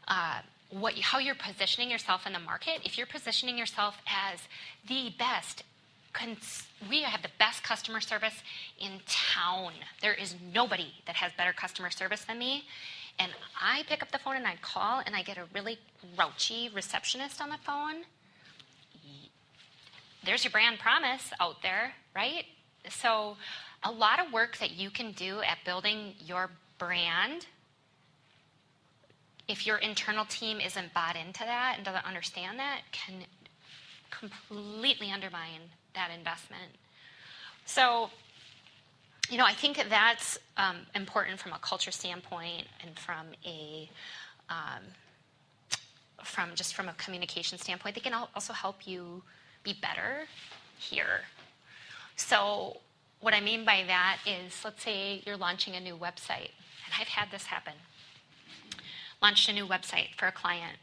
how you're positioning yourself in the market. If you're positioning yourself as the best, we have the best customer service in town. There is nobody that has better customer service than me. And I pick up the phone and I call and I get a really grouchy receptionist on the phone. There's your brand promise out there, right? So a lot of work that you can do at building your brand, if your internal team isn't bought into that and doesn't understand that, can completely undermine that investment. So, I think that's important from a culture standpoint and from a communication standpoint. They can also help you be better here. So what I mean by that is, let's say you're launching a new website, and I've had this happen. Launched a new website for a client,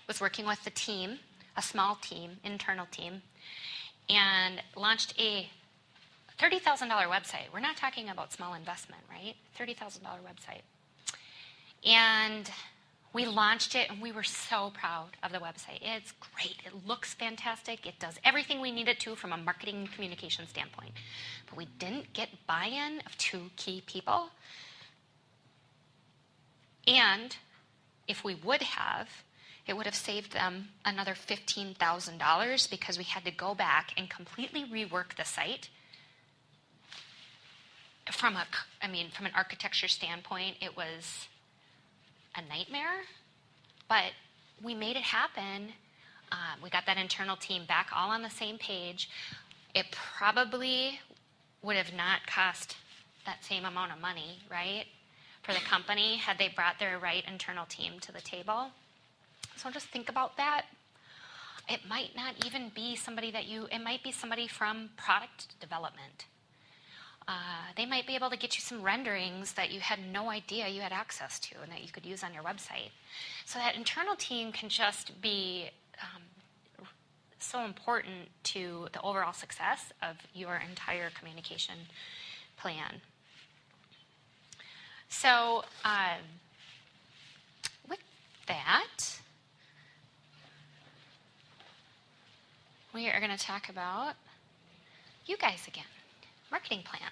was working with the team a small team, internal team, and launched a $30,000 website. We're not talking about small investment, right? $30,000 website. And we launched it, and we were so proud of the website. It's great. It looks fantastic. It does everything we need it to from a marketing and communication standpoint. But we didn't get buy-in of 2 key people. And if we would have, it would have saved them another $15,000 because we had to go back and completely rework the site. From an architecture standpoint, it was a nightmare, but we made it happen. We got that internal team back all on the same page. It probably would have not cost that same amount of money, right, for the company had they brought their right internal team to the table. So just think about that. It might not even be somebody it might be somebody from product development. They might be able to get you some renderings that you had no idea you had access to and that you could use on your website. So that internal team can just be so important to the overall success of your entire communication plan. So with that, we are going to talk about you guys again. Marketing plan.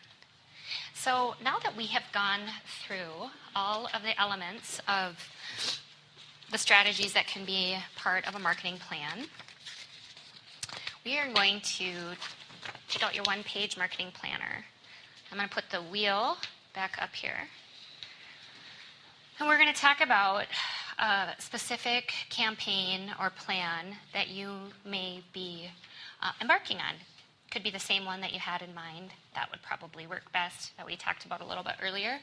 So now that we have gone through all of the elements of the strategies that can be part of a marketing plan, we are going to check out your one-page marketing planner. I'm going to put the wheel back up here. And we're going to talk about a specific campaign or plan that you may be embarking on. Could be the same one that you had in mind. That would probably work best, that we talked about a little bit earlier.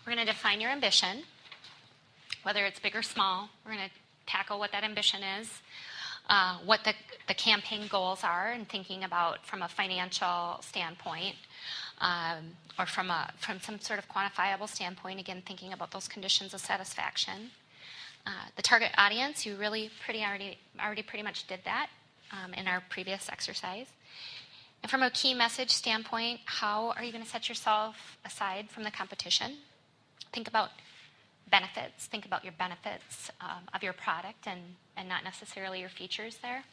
We're going to define your ambition, whether it's big or small. We're going to tackle what that ambition is, what the campaign goals are, and thinking about from a financial standpoint, or from some sort of quantifiable standpoint, again, thinking about those conditions of satisfaction. The target audience, you really already pretty much did that in our previous exercise. And from a key message standpoint, how are you going to set yourself aside from the competition? Think about benefits. Think about your benefits of your product and not necessarily your features there.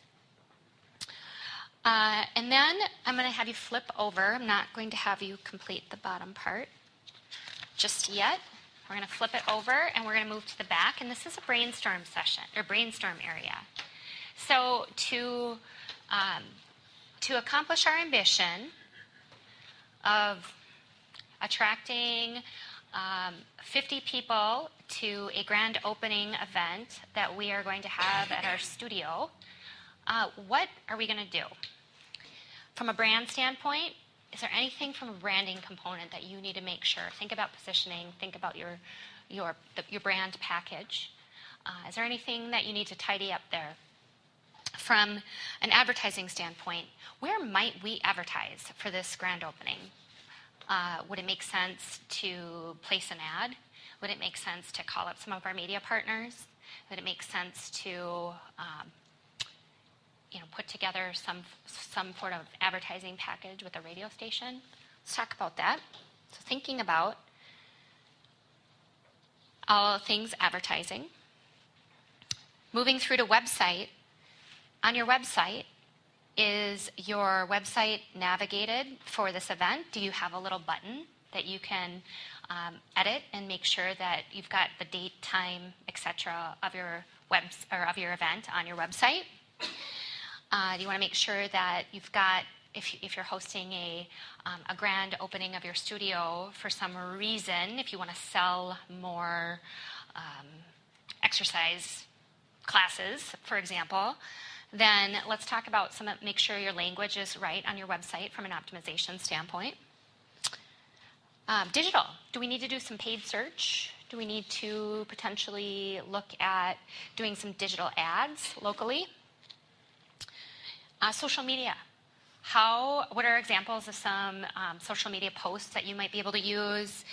And then I'm going to have you flip over. I'm not going to have you complete the bottom part just yet. We're going to flip it over, and we're going to move to the back. And this is a brainstorm session, or brainstorm area. So to accomplish our ambition of attracting 50 people to a grand opening event that we are going to have at our studio, what are we going to do? From a brand standpoint, is there anything from a branding component that you need to make sure? Think about positioning. Think about your brand package. Is there anything that you need to tidy up there? From an advertising standpoint, where might we advertise for this grand opening? Would it make sense to place an ad? Would it make sense to call up some of our media partners? Would it make sense to put together some sort of advertising package with a radio station? Let's talk about that. So thinking about all things advertising. Moving through to website. On your website, is your website navigated for this event? Do you have a little button that you can edit and make sure that you've got the date, time, etc. of your event on your website? Do you want to make sure that you've got, if you're hosting a grand opening of your studio for some reason, if you want to sell more exercise classes, for example, then let's talk about make sure your language is right on your website from an optimization standpoint. Digital. Do we need to do some paid search? Do we need to potentially look at doing some digital ads locally? Social media. What are examples of some social media posts that you might be able to use?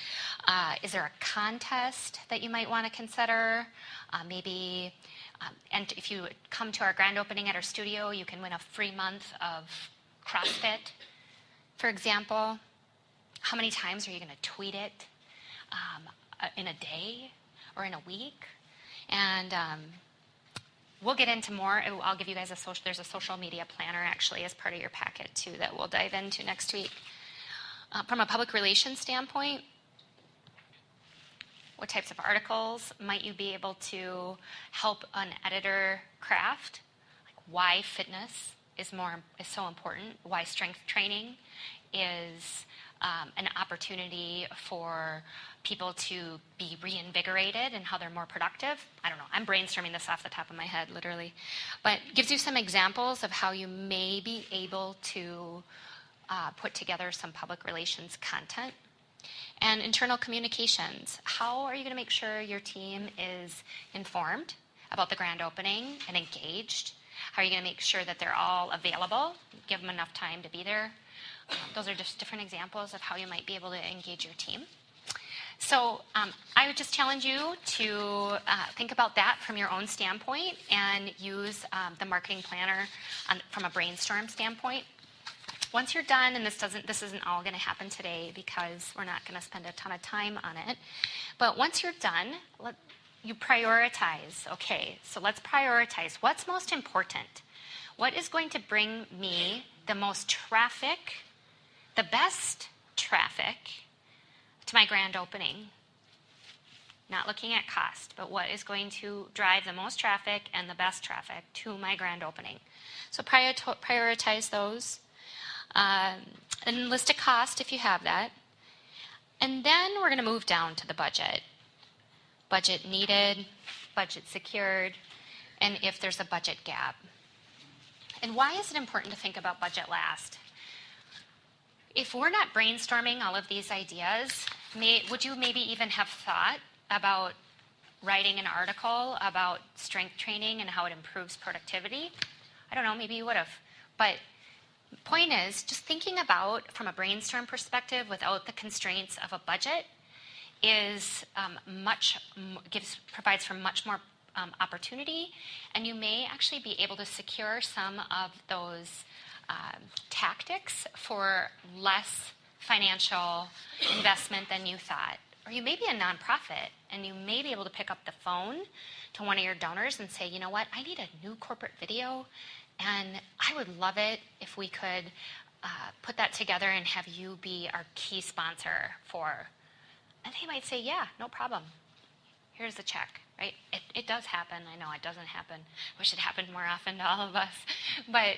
Is there a contest that you might want to consider? Maybe, and if you come to our grand opening at our studio, you can win a free month of CrossFit, for example. How many times are you going to tweet it in a day or in a week? And we'll get into more. I'll give you guys there's a social media planner actually as part of your packet too that we'll dive into next week. From a public relations standpoint, what types of articles might you be able to help an editor craft? Like why fitness is so important, why strength training is an opportunity for people to be reinvigorated and how they're more productive. I don't know. I'm brainstorming this off the top of my head, literally. But gives you some examples of how you may be able to put together some public relations content. And internal communications. How are you going to make sure your team is informed about the grand opening and engaged? How are you going to make sure that they're all available? Give them enough time to be there. Those are just different examples of how you might be able to engage your team. So I would just challenge you to think about that from your own standpoint and use the marketing planner from a brainstorm standpoint. Once you're done, and this isn't all going to happen today because we're not going to spend a ton of time on it, but once you're done, you prioritize. Okay, so let's prioritize. What's most important? What is going to bring me the most traffic, the best traffic to my grand opening? Not looking at cost, but what is going to drive the most traffic and the best traffic to my grand opening? So prioritize those. And list a cost if you have that. And then we're going to move down to the budget. Budget needed, budget secured, and if there's a budget gap. And why is it important to think about budget last? If we're not brainstorming all of these ideas, would you maybe even have thought about writing an article about strength training and how it improves productivity? I don't know, maybe you would have. But point is, just thinking about from a brainstorm perspective without the constraints of a budget is provides for much more opportunity, and you may actually be able to secure some of those tactics for less financial investment than you thought. Or you may be a nonprofit, and you may be able to pick up the phone to one of your donors and say, you know what, I need a new corporate video, and I would love it if we could put that together and have you be our key sponsor for. And they might say, yeah, no problem. Here's the check, right? It does happen. I know it doesn't happen. I wish it happened more often to all of us. But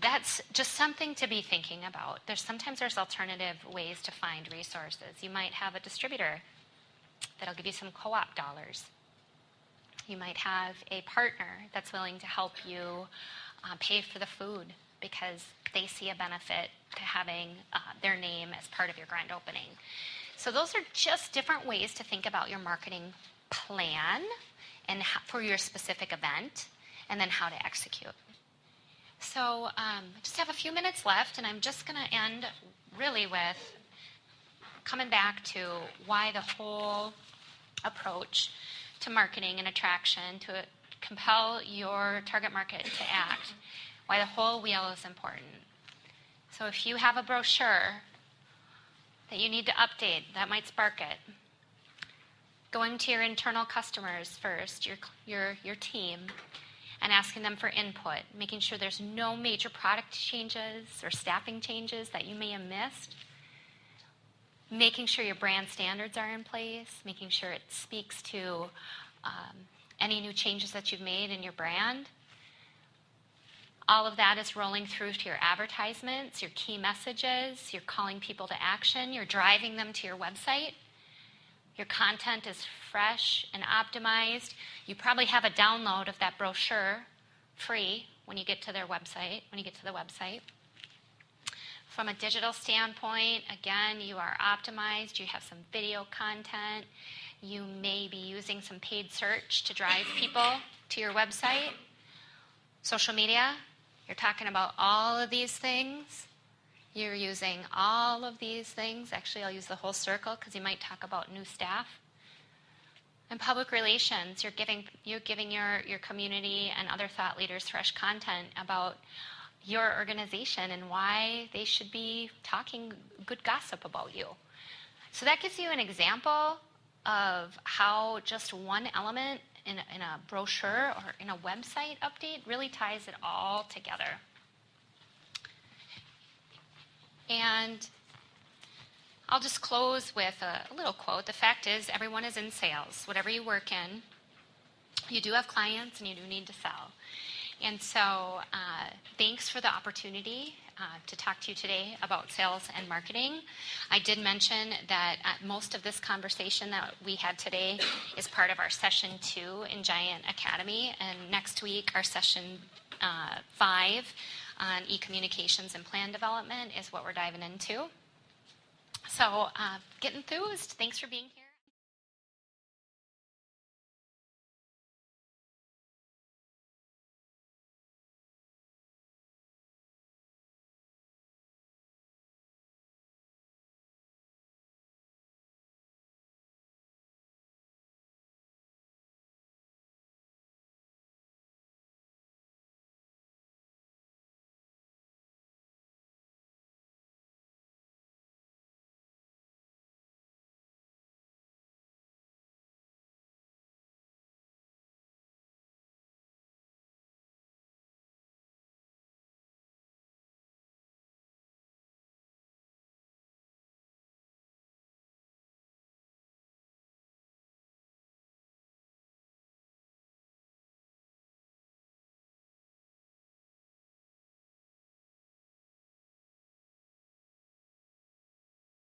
that's just something to be thinking about. Sometimes there's alternative ways to find resources. You might have a distributor that'll give you some co-op dollars. You might have a partner that's willing to help you pay for the food because they see a benefit to having their name as part of your grand opening. So those are just different ways to think about your marketing plan and for your specific event, and then how to execute. So I just have a few minutes left, and I'm just going to end really with coming back to why the whole approach to marketing and attraction to compel your target market to act, why the whole wheel is important. So if you have a brochure that you need to update, that might spark it. Going to your internal customers first, your team, and asking them for input, making sure there's no major product changes or staffing changes that you may have missed. Making sure your brand standards are in place, making sure it speaks to any new changes that you've made in your brand. All of that is rolling through to your advertisements, your key messages, you're calling people to action, you're driving them to your website. Your content is fresh and optimized. You probably have a download of that brochure free when you get to their website, From a digital standpoint, again, you are optimized. You have some video content. You may be using some paid search to drive people to your website. Social media, You're talking about all of these things. You're using all of these things. Actually, I'll use the whole circle because you might talk about new staff. And public relations, you're giving your community and other thought leaders fresh content about your organization and why they should be talking good gossip about you. So that gives you an example of how just one element in a brochure or in a website update really ties it all together. And I'll just close with a little quote. The fact is, everyone is in sales. Whatever you work in, you do have clients and you do need to sell. And so thanks for the opportunity to talk to you today about sales and marketing. I did mention that most of this conversation that we had today is part of our session 2 in Giant Academy. And next week, our session 5 on e-communications and plan development is what we're diving into. So get enthused. Thanks for being here.